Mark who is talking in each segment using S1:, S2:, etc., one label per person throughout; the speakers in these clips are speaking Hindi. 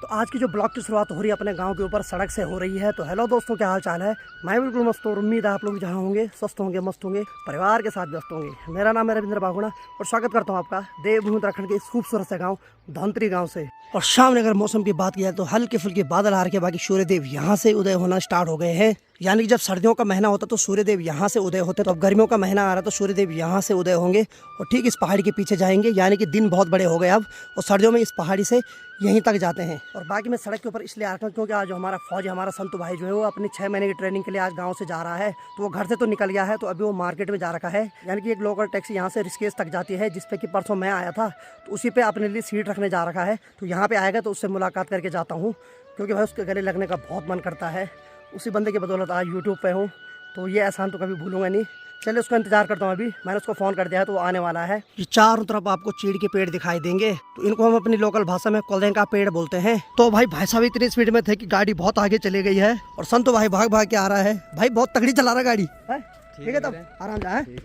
S1: तो आज की जो ब्लॉग की शुरुआत हो रही है अपने गांव के ऊपर सड़क से हो रही है। तो हेलो दोस्तों, क्या हाल चाल है। मैं बिल्कुल मस्त हूँ। उम्मीद है आप लोग जहाँ होंगे स्वस्थ होंगे, मस्त होंगे, परिवार के साथ व्यस्त होंगे। मेरा नाम है रविंद्र बागुणा और स्वागत करता हूँ आपका देवभूमि उत्तराखंड के इस खूबसूरत से गाँव धनतरी गाँव से। और सामने अगर मौसम की बात की जाए तो हल्के फुल्के बादल आ रखे, बाकी सूर्यदेव यहाँ से उदय होना स्टार्ट हो गए हैं। यानी कि जब सर्दियों का महीना होता तो सूर्यदेव यहाँ से उदय होते, तो अब गर्मियों का महीना आ रहा तो सूर्यदेव यहाँ से उदय होंगे और ठीक इस पहाड़ी के पीछे जाएंगे। यानी कि दिन बहुत बड़े हो गए अब, और सर्दियों में इस पहाड़ी से यहीं तक जाते हैं। और बाकी मैं सड़क के ऊपर इसलिए आ रहा हूँ क्योंकि आज हमारा फौज, हमारा संतु भाई जो है वो अपनी 6 महीने की ट्रेनिंग के लिए आज गाँव से जा रहा है। तो वो घर से तो निकल गया है, तो अभी वो मार्केट में जा रखा है। यानी कि एक लोकल टैक्सी यहाँ से ऋषिकेश तक जाती है, जिसपे कि परसों मैं आया था, तो उसी पे अपने लिए सीट रखने जा रखा है। तो यहाँ पे आएगा तो उससे मुलाकात करके जाता हूँ, क्योंकि भाई उसके गले लगने का बहुत मन करता है। उसी बंदे की बदौलत आज यूट्यूब पे हूँ, तो ये एहसान तो कभी भूलूंगा नहीं। चलिए उसका इंतजार करता हूँ। अभी मैंने उसको फ़ोन कर दिया है, तो वो आने वाला है। ये चारों तरफ आपको चीड़ के पेड़ दिखाई देंगे, तो इनको हम अपनी लोकल भाषा में कोल्दें का पेड़ बोलते हैं। तो भाई साहब इतनी स्पीड में थे कि गाड़ी बहुत आगे चली गई है, और संतु भाई भाग भाग के आ रहा है। भाई बहुत तगड़ी चला रहा गाड़ी है। ठीक है, तब आराम से है।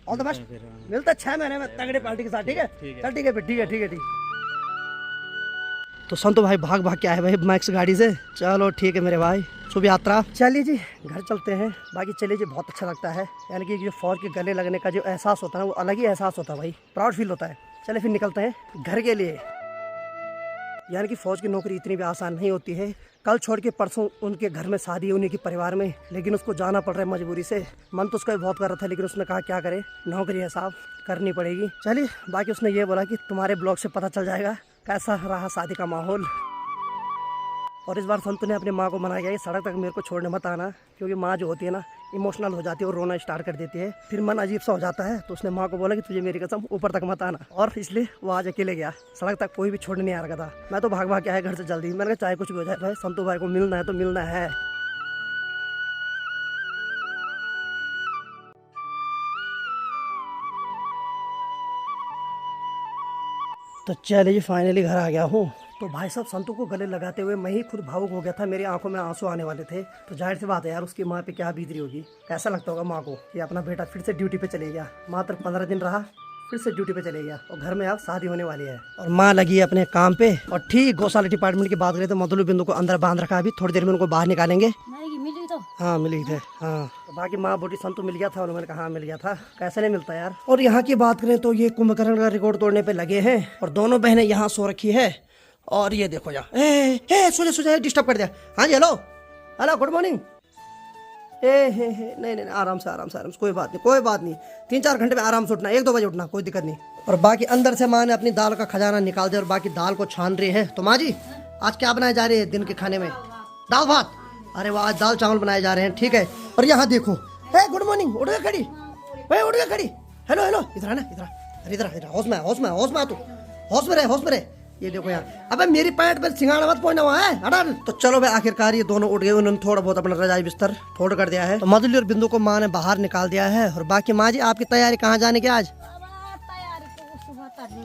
S1: All the best. मिलता है 6 महीने में तगड़े पार्टी के साथ। ठीक है, चल ठीक है फिर, ठीक है ठीक है ठीक। तो संतु भाई भाग भाग के आए भाई मैक्स गाड़ी से। चलो ठीक है मेरे भाई, शुभ यात्रा। चलिए जी घर चलते हैं। बाकी चलिए जी, बहुत अच्छा लगता है। यानी कि जो फौज के गले लगने का जो एहसास होता है वो अलग ही एहसास होता है भाई, प्राउड फील होता है। चलिए फिर निकलते हैं घर के लिए। यानी कि फौज की नौकरी इतनी भी आसान नहीं होती है। कल छोड़ के परसों उनके घर में शादी है उन्हीं के परिवार में, लेकिन उसको जाना पड़ रहा है मजबूरी से। मन तो उसका भी बहुत कर रहा था, लेकिन उसने कहा क्या करे, नौकरी है साहब, करनी पड़ेगी। चलिए बाकी उसने ये बोला कि तुम्हारे ब्लॉग से पता चल जाएगा कैसा रहा शादी का माहौल। और इस बार संतु ने अपनी माँ को मना किया कि सड़क तक मेरे को छोड़ने मत आना, क्योंकि माँ जो होती है ना इमोशनल हो जाती है और रोना स्टार्ट कर देती है, फिर मन अजीब सा हो जाता है। तो उसने माँ को बोला कि तुझे मेरी कसम ऊपर तक मत आना, और इसलिए वो आज अकेले गया। सड़क तक कोई भी छोड़ने नहीं आ रहा था। मैं तो भाग भाग के आया घर से जल्दी। मैंने कहा चाहे कुछ भी हो जाए भाई, संतु भाई को मिलना है तो मिलना है। तो चलिए फाइनली घर आ गया हूँ। तो भाई साहब संतु को गले लगाते हुए मैं ही खुद भावुक हो गया था। मेरी आंखों में आंसू आने वाले थे। तो जाहिर सी बात है यार, उसकी माँ पे क्या बीत रही होगी, कैसा लगता होगा माँ को कि अपना बेटा फिर से ड्यूटी पे चले गया। मात्र 15 दिन रहा, फिर से ड्यूटी पे चले गया, और घर में अब शादी होने वाली है और माँ लगी है अपने काम पे। और ठीक गौशाला डिपार्टमेंट की बात करें तो मधुलू बिंदु को अंदर बांध रखा। अभी थोड़ी देर में उनको बाहर निकालेंगे। हाँ मिली थे, हाँ। तो बाकी माँ बोली संतु मिल गया था, उन्होंने कहा हाँ मिल गया था। कैसे नहीं मिलता यार। और यहाँ की बात करें तो ये कुंभकर्ण का रिकॉर्ड तोड़ने पे लगे हैं, और दोनों बहनें यहाँ सो रखी है। और ये देखो जा, सो जा, डिस्टर्ब कर दिया। हाँ जी हेलो हेलो, गुड मॉर्निंग। नहीं नहीं, आराम से आराम से आराम से, कोई बात नहीं कोई बात नहीं। 3-4 घंटे में आराम से उठना, 1-2 बजे उठना, कोई दिक्कत नहीं। और बाकी अंदर से माँ ने अपनी दाल का खजाना निकाल दिया और बाकी दाल को छान रही है। तो माँ जी आज क्या बनाए जा रहे हैं दिन के खाने में? दाल भात। अरे वाह, आज दाल चावल बनाए जा रहे हैं, ठीक है। और यहाँ देखो, गुड मॉर्निंग, उठ गया खड़ी भाई, उठ गया खड़ी। हेलो हेलो, इधर आना, इधर अरे इधर, होश में होश में होश में, तू होश में रहे, होश में रहे। ये देखो यार, अबे मेरी पैंट पर सिंगाड़ा मत पहुंचना हुआ है, हटा। तो चलो भाई आखिरकार ये दोनों उठ गए। उन्होंने थोड़ा बहुत अपना रजाई बिस्तर फोल्ड कर दिया है। तो मधुली और बिंदु को माँ ने बाहर निकाल दिया है। और बाकी माँ जी आपकी तैयारी कहाँ जाने की आज?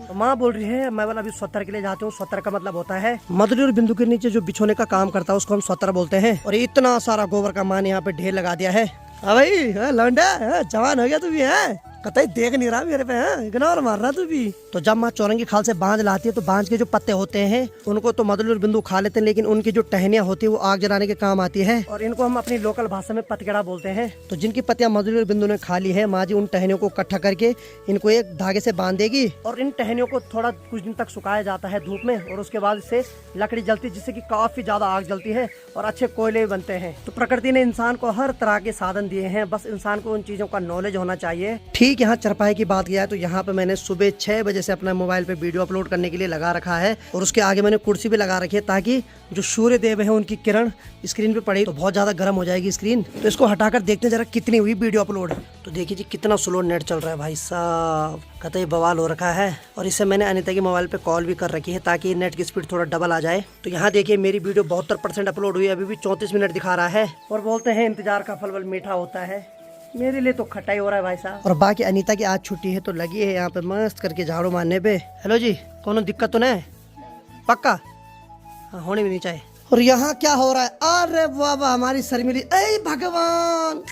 S1: तो माँ बोल रही है मैं वाला अभी स्वतर के लिए जाती हूँ। स्वतर का मतलब होता है मधुली और बिंदु के नीचे जो बिछोने का काम करता है उसको हम स्वतर बोलते हैं। और इतना सारा गोबर का माँ ने यहाँ पे ढेर लगा दिया है। भाई लौंडा जवान हो गया तू भी है, कतई देख नहीं रहा मेरे पे, है इग्नोर मार रहा तू भी। तो जब माँ चौरंगी खाल से बांझ लाती है तो बांझ के जो पत्ते होते हैं उनको तो मधुली और बिंदु खा लेते हैं, लेकिन उनकी जो टहनियाँ होती है वो आग जलाने के काम आती है, और इनको हम अपनी लोकल भाषा में पतकेड़ा बोलते हैं। तो जिनकी पत्तियां मधुली और बिंदु ने खा ली है, माँ जी उन टहनियों को इकट्ठा करके इनको एक धागे से बांध देगी, और इन टहनियों को थोड़ा कुछ दिन तक सुखाया जाता है धूप में, और उसके बाद इससे लकड़ी जलती है, जिससे कि काफी ज्यादा आग जलती है और अच्छे कोयले बनते हैं। तो प्रकृति ने इंसान को हर तरह के साधन दिए हैं, बस इंसान को उन चीजों का नॉलेज होना चाहिए। ठीक यहाँ चरपाई की बात किया है तो यहाँ पे मैंने सुबह 6 बजे से अपना मोबाइल पे वीडियो अपलोड करने के लिए लगा रखा है, और उसके आगे मैंने कुर्सी भी लगा रखी है, ताकि जो सूर्य देव है उनकी किरण स्क्रीन पे पड़ी तो बहुत ज्यादा गर्म हो जाएगी स्क्रीन। तो इसको हटाकर देखते हैं जरा कितनी हुई वीडियो अपलोड। तो देखिए जी कितना स्लो नेट चल रहा है भाई साहब, कतई बवाल हो रखा है। और इससे मैंने अनिता के मोबाइल पे कॉल भी कर रखी है ताकि नेट की स्पीड थोड़ा डबल आ जाए। तो यहाँ देखिए मेरी वीडियो 72% अपलोड हुई है, अभी भी 34 मिनट दिखा रहा है। और बोलते हैं इंतजार का फल मीठा होता है, मेरे लिए तो खटाई हो रहा है भाई साहब। और बाकी अनीता की आज छुट्टी है तो लगी है यहाँ पे मस्त करके झाड़ू मारने पे। हेलो जी, कोनो दिक्कत तो नहीं? पक्का? हाँ होनी भी नहीं चाहिए। और यहाँ क्या हो रहा है? अरे वाह हमारी शर्मिली, ए भगवान,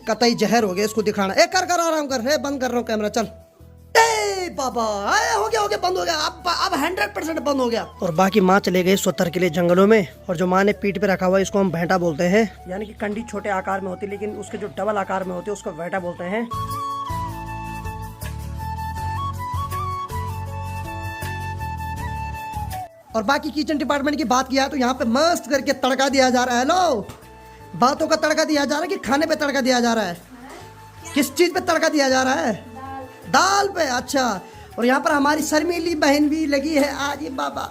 S1: कतई जहर हो गया इसको दिखाना। कर आराम कर, बंद कर रहा हूँ कैमरा, चल। ए बाबा हो गया बंद हो गया। अब 100% बंद हो गया। और बाकी माँ चले गई स्वतर के लिए जंगलों में। और जो माँ ने पीठ पे रखा हुआ है इसको हम भेंटा बोलते हैं। यानी कि कंडी छोटे आकार में होती है लेकिन उसके जो डबल आकार में होती है उसको भेंटा बोलते हैं। और बाकी किचन डिपार्टमेंट की बात किया तो यहाँ पे मस्त करके तड़का दिया जा रहा है। लो, बातों का तड़का दिया जा रहा है कि खाने पे तड़का दिया जा रहा है? किस चीज पे तड़का दिया जा रहा है? दाल पे। अच्छा। और यहाँ पर हमारी शर्मीली बहन भी लगी है आज। ये बाबा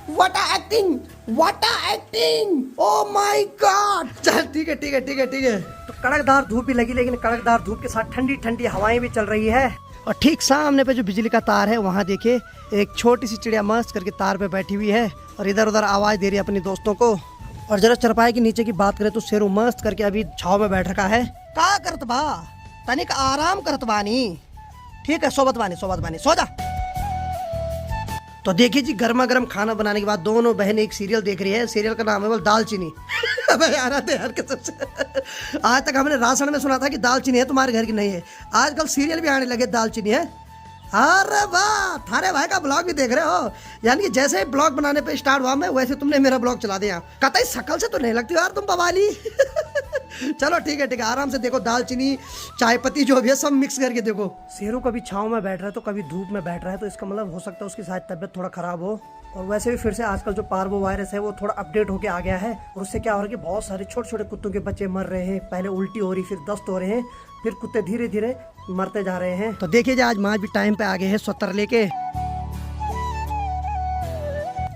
S1: what a acting, what a acting, oh my God. चल ठीक है। तो कड़कदार धूप भी लगी लेकिन कड़कदार धूप के साथ ठंडी ठंडी हवाएं भी चल रही है। और ठीक सामने पे जो बिजली का तार है वहाँ देखिए एक छोटी सी चिड़िया मस्त करके तार पे बैठी हुई है और इधर उधर आवाज दे रही है अपने दोस्तों को। और जरा चरपाई के नीचे की बात करें तो शेरू मस्त करके अभी छाव में बैठ रखा है। का करत बा, तनिक आराम करत बानी। ठीक है, सोबत बानी सो जा। तो देखिए जी, गर्मा गर्म खाना बनाने के बाद दोनों बहन एक सीरियल देख रही है। सीरियल का नाम है दालचीनी। अबे यार कसम से आज तक हमने राशन में सुना था कि दालचीनी है, तुम्हारे घर की नहीं है। आजकल सीरियल भी आने लगे दालचीनी है। अरे वाह, थारे भाई का ब्लॉग भी देख रहे हो। यानी कि जैसे ही ब्लॉग बनाने पे स्टार्ट हुआ मैं वैसे तुमने मेरा ब्लॉग चला दिया। कतई शकल से तो नहीं लगती यार तुम बवाली। चलो ठीक है आराम से देखो। दालचीनी, चाय पत्ती जो भी है सब मिक्स करके देखो। शेरू कभी छांव में बैठ रहा है तो कभी धूप में बैठ रहा है, तो इसका मतलब हो सकता है उसकी शायद तबियत थोड़ा खराब हो। और वैसे भी फिर से आजकल जो पार्वो वायरस है वो थोड़ा अपडेट होके आ गया है और उससे क्या हो रहा है कि बहुत सारे छोटे छोटे कुत्तों के बच्चे मर रहे हैं। पहले उल्टी हो रही, फिर दस्त हो रहे हैं, फिर कुत्ते धीरे धीरे मरते जा रहे हैं। तो देखिए आज माँ भी टाइम पे आ गए हैं स्वतर लेके।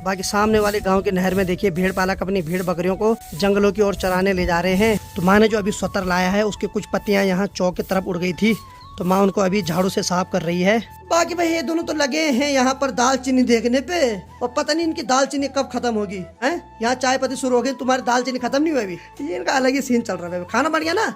S1: बाकी सामने वाले गांव के नहर में देखिए भेड़ पालक अपनी भेड़ बकरियों को जंगलों की ओर चराने ले जा रहे हैं। तो माँ ने जो अभी स्वतर लाया है उसकी कुछ पत्तियां यहाँ चौक की तरफ उड़ गई थी, तो माँ उनको अभी झाड़ू से साफ कर रही है। बाकी भाई ये दोनों तो लगे हैं यहाँ पर दालचीनी देखने पे, और पता नहीं इनकी दालचीनी कब खत्म होगी। हैं यहाँ चाय पत्ती शुरू हो गई, तुम्हारी दालचीनी खत्म नहीं हुई अभी। ये इनका अलग ही सीन चल रहा है। खाना बन गया ना,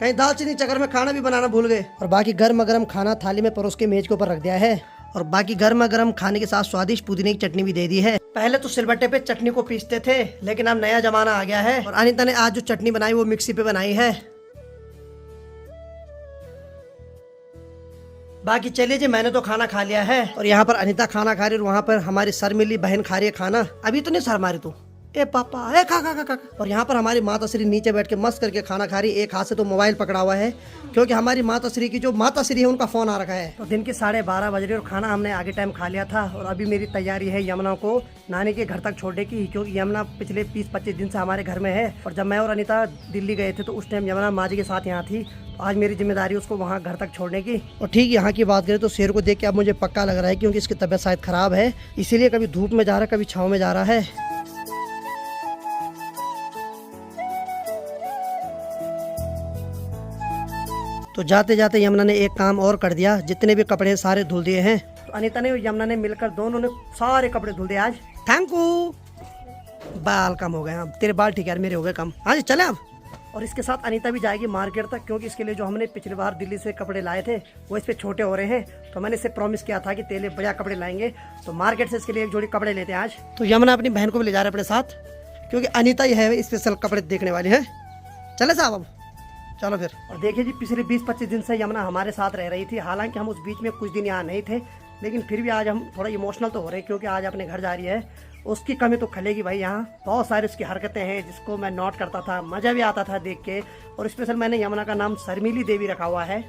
S1: कहीं दालचीनी चक्कर में खाना भी बनाना भूल गए। और बाकी गर्मा गर्म खाना थाली में परोस के मेज के ऊपर रख दिया है। और बाकी गर्मा गर्म खाने के साथ स्वादिष्ट पुदीने की चटनी भी दे दी है। पहले तो सिलबट्टे पे चटनी को पीसते थे लेकिन अब नया जमाना आ गया है और अनीता ने आज जो चटनी बनाई वो मिक्सी पे बनाई है। बाकी चलिए जी, मैंने तो खाना खा लिया है और यहाँ पर अनीता खाना खा रही है और वहाँ पर हमारी शर्मिली बहन खा रही है खाना। अभी तो नहीं शर्म मारी तू, ए पापा ए खा। और यहाँ पर हमारी माता श्री नीचे बैठ के मस्त करके खाना खा रही है। एक हाथ से तो मोबाइल पकड़ा हुआ है क्योंकि हमारी माता श्री की जो माता श्री है उनका फोन आ रखा है। तो दिन के 12:30 बज रहे और खाना हमने आगे टाइम खा लिया था और अभी मेरी तैयारी है यमुना को नानी के घर तक छोड़ने की, क्योंकि यमुना पिछले 20-25 दिन से हमारे घर में है। और जब मैं और अनीता दिल्ली गए थे तो उस टाइम यमुना माँ जी के साथ यहाँ थी। आज मेरी जिम्मेदारी उसको वहाँ घर तक छोड़ने की। और ठीक यहाँ की बात करें तो शेर को देख के अब मुझे पक्का लग रहा है क्योंकि इसकी तबीयत शायद खराब है, इसीलिए कभी धूप में जा रहा है कभी छाँव में जा रहा है। तो जाते जाते यमुना ने एक काम और कर दिया, जितने भी कपड़े सारे धुल दिए हैं। तो अनीता ने और यमुना ने मिलकर दोनों ने सारे कपड़े धुल दिए आज। Thank you. बाल कम हो गए, अब तेरे बाल ठीक है, मेरे हो गए कम। हाँ जी चले अब। और इसके साथ अनीता भी जाएगी मार्केट तक, क्योंकि इसके लिए जो हमने पिछली बार दिल्ली से कपड़े लाए थे वो इस पे छोटे हो रहे हैं। तो मैंने इसे प्रॉमिस किया था कि तेरे बढ़िया कपड़े लाएंगे, तो मार्केट से इसके लिए एक जोड़ी कपड़े लेते हैं आज। तो यमुना अपनी बहन को भी ले जा रहे अपने साथ, क्योंकि अनीता ही है स्पेशल कपड़े देखने वाली है। चले साहब अब चलो फिर। और देखिए जी, पिछले 20-25 दिन से यमुना हमारे साथ रह रही थी। हालांकि हम उस बीच में कुछ दिन यहाँ नहीं थे, लेकिन फिर भी आज हम थोड़ा इमोशनल तो हो रहे हैं क्योंकि आज अपने घर जा रही है। उसकी कमी तो खलेगी भाई। यहाँ बहुत सारी उसकी हरकतें हैं जिसको मैं नोट करता था, मज़ा भी आता था देख के। और स्पेशल मैंने यमुना का नाम शर्मिली देवी रखा हुआ है।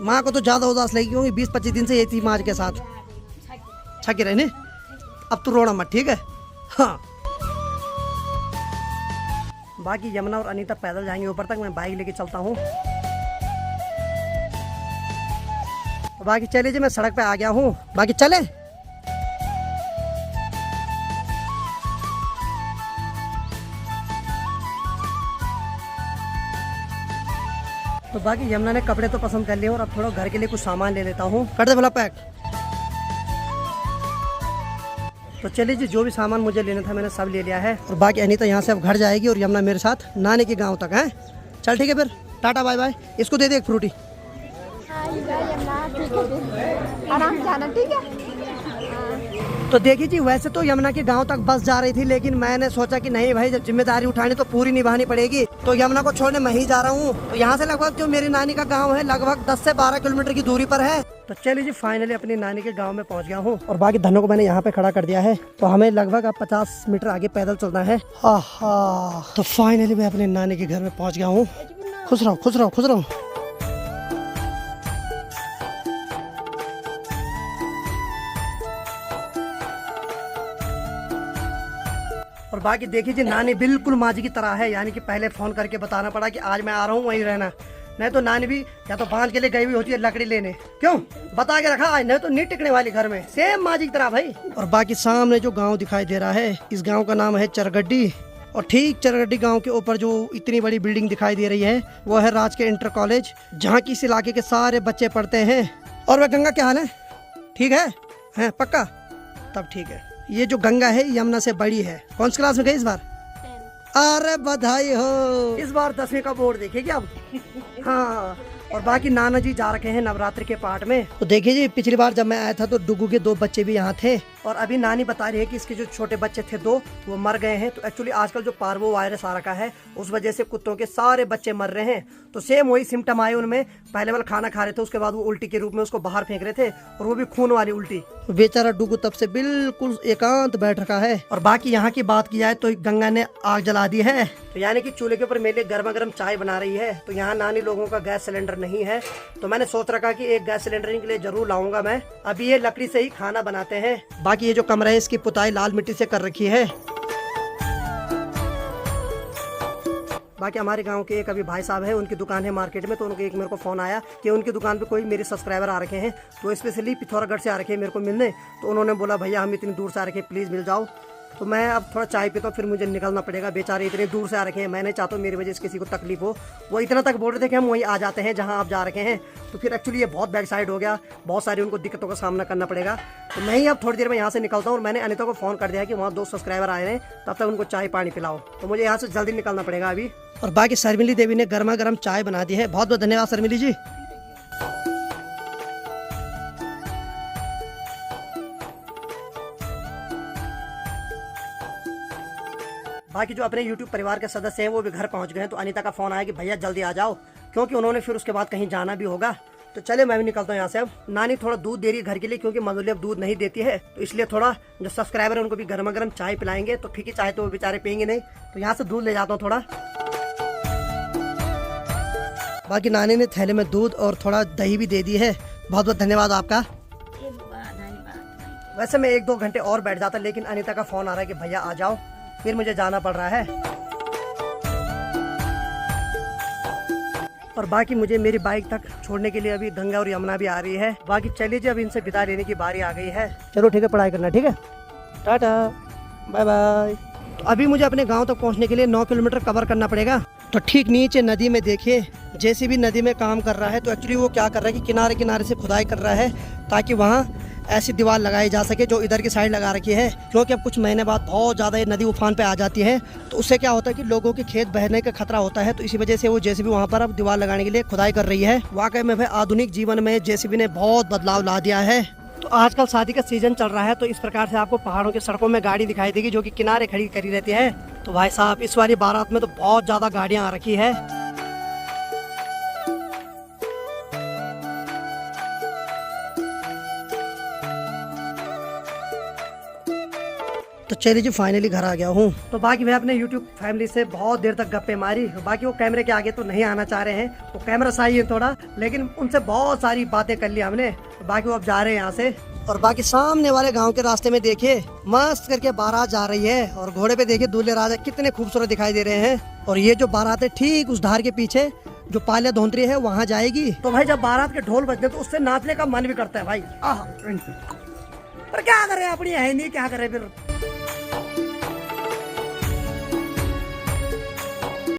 S1: माँ को तो ज़्यादा उदास लगी क्योंकि 20-25 दिन से ये थी माँ के साथ छके रहने। अब तो रोना मत, ठीक है। हाँ बाकी यमुना और अनीता पैदल जाएंगे ऊपर तक, मैं बाइक लेके चलता हूँ। तो बाकी चलिए जी, मैं सड़क पे आ गया हूँ। बाकी चले। तो बाकी यमुना ने कपड़े तो पसंद कर लिए और अब थोड़ा घर के लिए कुछ सामान ले लेता हूँ। कर दे भला पैक। तो चलिए जी, जो भी सामान मुझे लेना था मैंने सब ले लिया है। और बाकी अनीता यहाँ से अब घर जाएगी और यमुना मेरे साथ नानी के गांव तक है। चल ठीक है फिर, टाटा बाय बाय। इसको दे दे एक फ्रूटी।
S2: आराम से जाना, ठीक है।
S1: तो देखिए जी, वैसे तो यमुना के गांव तक बस जा रही थी, लेकिन मैंने सोचा कि नहीं भाई, जब जिम्मेदारी उठानी तो पूरी निभानी पड़ेगी। तो यमुना को छोड़ने मैं ही जा रहा हूँ। तो यहाँ से लगभग जो मेरी नानी का गांव है, लगभग 10 से 12 किलोमीटर की दूरी पर है। तो चलिए जी, फाइनली अपनी नानी के गांव में पहुंच गया हूँ और बाकी धनों को मैंने यहाँ पे खड़ा कर दिया है। तो हमें लगभग अब 50 मीटर आगे पैदल चलना है। तो फाइनली मैं अपने नानी के घर में पहुँच गया हूँ। खुश रहो, खुश रहो, खुश रहो। और बाकी देखिए जी, नानी बिल्कुल माँ जी की तरह है, यानी कि पहले फोन करके बताना पड़ा कि आज मैं आ रहा हूँ, वहीं रहना। नहीं तो नानी भी या तो बांध के लिए गई हुई होती है लकड़ी लेने, क्यों बता के रखा आज, नहीं तो नहीं टिकने वाली घर में, सेम माँ जी की तरह भाई। और बाकी सामने जो गाँव दिखाई दे रहा है, इस गाँव का नाम है चरगड्डी। और ठीक चरगड्डी गांव के ऊपर जो इतनी बड़ी बिल्डिंग दिखाई दे रही है, वो है राजकीय इंटर कॉलेज, जहाँ की इस इलाके के सारे बच्चे पढ़ते हैं। और वह गंगा क्या हाल है, ठीक है पक्का, तब ठीक है। ये जो गंगा है यमुना से बड़ी है। कौन सी क्लास में गई इस बार? अरे बधाई हो, इस बार 10वीं का बोर्ड देखिए क्या। हाँ, और बाकी नाना जी जा रखे हैं नवरात्रि के पाठ में। तो देखिए जी, पिछली बार जब मैं आया था तो डुगू के 2 बच्चे भी यहाँ थे। और अभी नानी बता रही है कि इसके जो छोटे बच्चे थे 2, वो मर गए हैं। तो एक्चुअली आजकल जो पार्वो वायरस आ रखा है, उस वजह से कुत्तों के सारे बच्चे मर रहे हैं। तो सेम वही सिम्टम आए उनमें। पहले वाला खाना खा रहे थे, उसके बाद वो उल्टी के रूप में उसको बाहर फेंक रहे थे, और वो भी खून वाली उल्टी। बेचारा डुगू तब से बिल्कुल एकांत बैठ रखा है। और बाकी यहाँ की बात की जाए तो गंगा ने आग जला दी है, तो यानी कि चूल्हे के ऊपर मेरे लिए गर्मा गर्म चाय बना रही है। तो यहाँ नानी लोगों का गैस सिलेंडर नहीं है, तो मैंने सोच रखा कि एक गैस सिलेंडर के लिए जरूर लाऊंगा मैं। अभी ये लकड़ी से ही खाना बनाते हैं। बाकी ये जो कमरा है, इसकी पुताई लाल मिट्टी से कर रखी है। बाकी हमारे गांव के एक अभी भाई साहब है, उनकी दुकान है मार्केट में। तो उनके एक मेरे को फोन आया कि उनकी दुकान पे कोई मेरे सब्सक्राइबर आ रखे हैं, तो स्पेशली पिथौरागढ़ से आ रखे हैं मेरे को मिलने। तो उन्होंने बोला भैया हम इतनी दूर से आ रखे हैं, प्लीज़ मिल जाओ। तो मैं अब थोड़ा चाय पीता हूँ, फिर मुझे निकलना पड़ेगा। बेचारे इतने दूर से आ रखे हैं, मैं नहीं चाहता मेरी वजह से किसी को तकलीफ हो। वो इतना तक बोल रहे थे कि हम वहीं आ जाते हैं जहाँ आप जा रखे हैं। तो फिर एक्चुअली ये बहुत बैक साइड हो गया, बहुत सारी उनको दिक्कतों का सामना करना पड़ेगा। तो मैं ही अब थोड़ी देर में यहाँ से निकलता हूँ। और मैंने अनिता को फ़ोन कर दिया कि वहाँ 2 सब्सक्राइबर आए हैं, तब तक उनको चाय पानी पिलाओ। तो मुझे यहाँ से जल्दी निकलना पड़ेगा अभी। और बाकी शर्मिली देवी ने गर्मा गर्म चाय बना दी है। बहुत बहुत धन्यवाद शर्मिली जी। बाकी जो अपने YouTube परिवार के सदस्य हैं वो भी घर पहुंच गए हैं। तो अनीता का फोन आया कि भैया जल्दी आ जाओ, क्योंकि उन्होंने फिर उसके बाद कहीं जाना भी होगा। तो चले मैं भी निकलता हूँ यहाँ से। अब नानी थोड़ा दूध दे रही है घर के लिए, क्योंकि मधुली अब दूध नहीं देती है। तो इसलिए थोड़ा जो सब्सक्राइबर है उनको भी गर्मा गर्म चाय पिलाएंगे। तो फीकी चाय तो वो बेचारे पियेंगे नहीं, तो यहाँ से दूध ले जाता हूँ थोड़ा। बाकी नानी ने थैले में दूध और थोड़ा दही भी दे दी है। बहुत बहुत धन्यवाद आपका। वैसे मैं 1-2 घंटे और बैठ जाता, लेकिन अनीता का फोन आ रहा है कि भैया आ जाओ, फिर मुझे जाना पड़ रहा है। और बाकी मुझे मेरी बाइक तक छोड़ने के लिए अभी गंगा और यमुना भी आ रही है। बाकी चलिए जी, अब इनसे विदा लेने की बारी आ गई है। चलो ठीक है, पढ़ाई करना, ठीक है, टाटा बाय बाय। तो अभी मुझे अपने गांव तक पहुंचने के लिए 9 किलोमीटर कवर करना पड़ेगा। तो ठीक नीचे नदी में देखिए, जेसीबी नदी में काम कर रहा है। तो एक्चुअली वो क्या कर रहा है कि किनारे किनारे से खुदाई कर रहा है, ताकि वहाँ ऐसी दीवार लगाई जा सके जो इधर की साइड लगा रखी है। क्योंकि अब कुछ महीने बाद बहुत ज़्यादा ये नदी उफान पे आ जाती है, तो उससे क्या होता है कि लोगों के खेत बहने का खतरा होता है। तो इसी वजह से वो जेसीबी वहाँ पर अब दीवार लगाने के लिए खुदाई कर रही है। वाकई में भाई आधुनिक जीवन में जेसीबी ने बहुत बदलाव ला दिया है। तो आजकल शादी का सीजन चल रहा है, तो इस प्रकार से आपको पहाड़ों की सड़कों में गाड़ी दिखाई देगी जो कि किनारे खड़ी करी रहती है। तो भाई साहब, इस वाली बारात में तो बहुत ज़्यादा गाड़ियाँ आ रखी है। तो चलिए जी, फाइनली घर आ गया हूँ। तो बाकी मैं अपने YouTube फैमिली से बहुत देर तक गप्पे मारी। बाकी वो कैमरे के आगे तो नहीं आना चाह रहे हैं, वो कैमरा सही है थोड़ा, लेकिन उनसे बहुत सारी बातें कर ली हमने। तो बाकी वो अब जा रहे हैं यहाँ से। और बाकी सामने वाले गांव के रास्ते में देखिए मस्त करके बारात जा रही है। और घोड़े पे देखिए दूल्हे राजा कितने खूबसूरत दिखाई दे रहे हैं। और ये जो बारात है ठीक उस धार के पीछे जो पाल्या धोंतरी है वहाँ जाएगी। तो भाई जब बारात के ढोल बजते तो उससे नाचने का मन भी करता है भाई। पर क्या करे, अपनी है नहीं, क्या करे फिर।